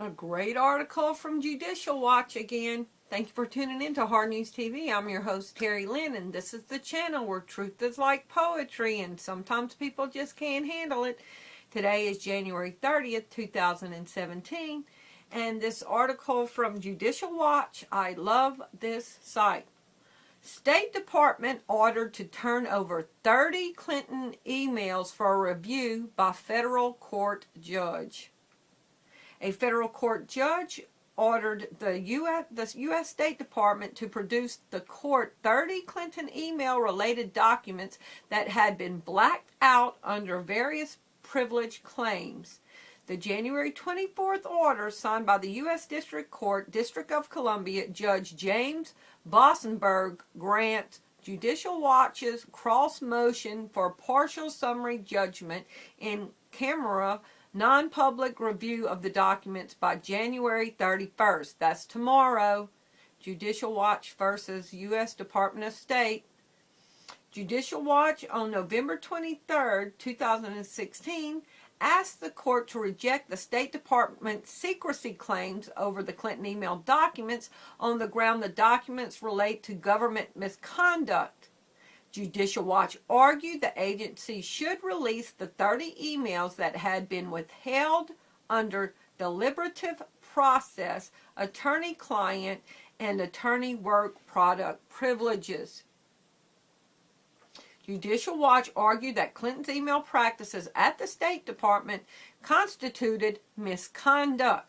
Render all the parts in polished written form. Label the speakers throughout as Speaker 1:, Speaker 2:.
Speaker 1: A great article from Judicial Watch again. Thank you for tuning in to Hard News TV. I'm your host, Terry Lynn, and this is the channel where truth is like poetry, and sometimes people just can't handle it. Today is January 30th, 2017, and this article from Judicial Watch, I love this site. State Department ordered to turn over 30 Clinton emails for a review by federal court judge. A federal court judge ordered the U.S. State Department to produce the court 30 Clinton email-related documents that had been blacked out under various privilege claims. The January 24th order, signed by the U.S. District Court, District of Columbia, Judge James Bossenberg, grants Judicial Watch's cross motion for partial summary judgment in camera non-public review of the documents by January 31st. That's tomorrow. Judicial Watch versus U.S. Department of State. Judicial Watch on November 23rd, 2016, asked the court to reject the State Department's secrecy claims over the Clinton email documents on the ground the documents relate to government misconduct. Judicial Watch argued the agency should release the 30 emails that had been withheld under deliberative process, attorney-client, and attorney-work product privileges. Judicial Watch argued that Clinton's email practices at the State Department constituted misconduct.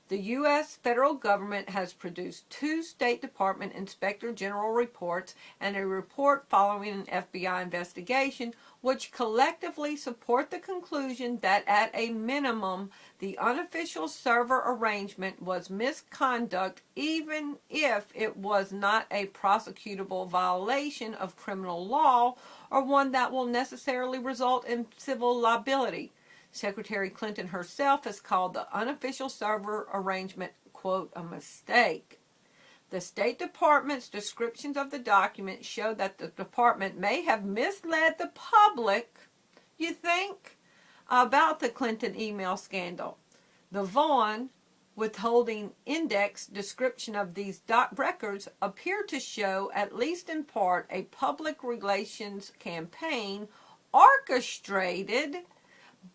Speaker 1: The U.S. federal government has produced 2 State Department Inspector General reports and a report following an FBI investigation, which collectively support the conclusion that at a minimum, the unofficial server arrangement was misconduct, even if it was not a prosecutable violation of criminal law or one that will necessarily result in civil liability. Secretary Clinton herself has called the unofficial server arrangement, quote, a mistake. The State Department's descriptions of the document show that the department may have misled the public, you think, about the Clinton email scandal. The Vaughan withholding index description of these records appear to show, at least in part, a public relations campaign orchestrated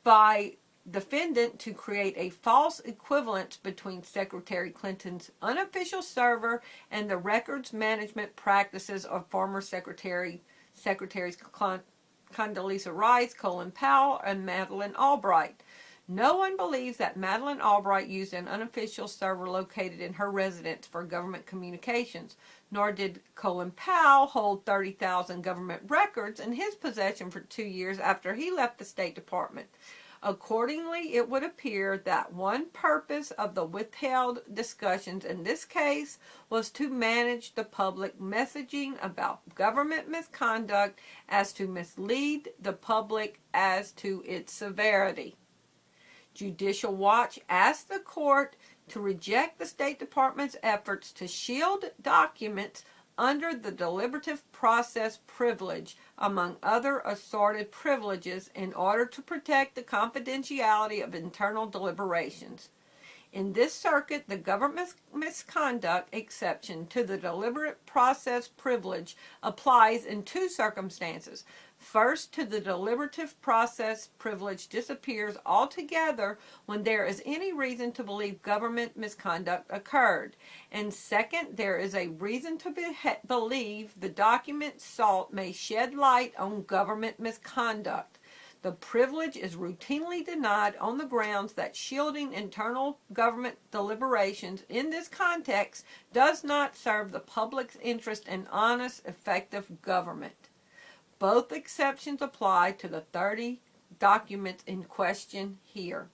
Speaker 1: by defendant to create a false equivalence between Secretary Clinton's unofficial server and the records management practices of former Secretaries Condoleezza Rice, Colin Powell, and Madeleine Albright. No one believes that Madeleine Albright used an unofficial server located in her residence for government communications, nor did Colin Powell hold 30,000 government records in his possession for 2 years after he left the State Department. Accordingly, it would appear that one purpose of the withheld discussions in this case was to manage the public messaging about government misconduct as to mislead the public as to its severity. Judicial Watch asked the court to reject the State Department's efforts to shield documents under the deliberative process privilege, among other assorted privileges, in order to protect the confidentiality of internal deliberations. In this circuit, the government misconduct exception to the deliberate process privilege applies in 2 circumstances. First, to the deliberative process privilege disappears altogether when there is any reason to believe government misconduct occurred. And second, there is a reason to believe the document sought may shed light on government misconduct. The privilege is routinely denied on the grounds that shielding internal government deliberations in this context does not serve the public's interest in honest, effective government. Both exceptions apply to the 30 documents in question here.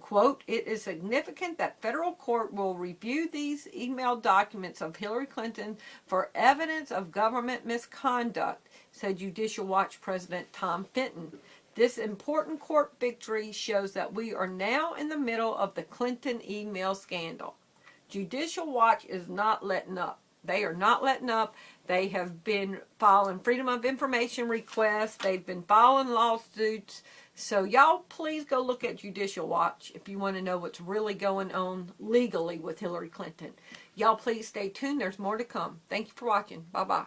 Speaker 1: Quote, it is significant that federal court will review these email documents of Hillary Clinton for evidence of government misconduct, said Judicial Watch President Tom Fenton. This important court victory shows that we are now in the middle of the Clinton email scandal. Judicial Watch is not letting up. They are not letting up. They have been filing Freedom of Information requests. They've been filing lawsuits So y'all please go look at Judicial Watch if you want to know what's really going on legally with Hillary Clinton. Y'all please stay tuned. There's more to come. Thank you for watching. Bye-bye.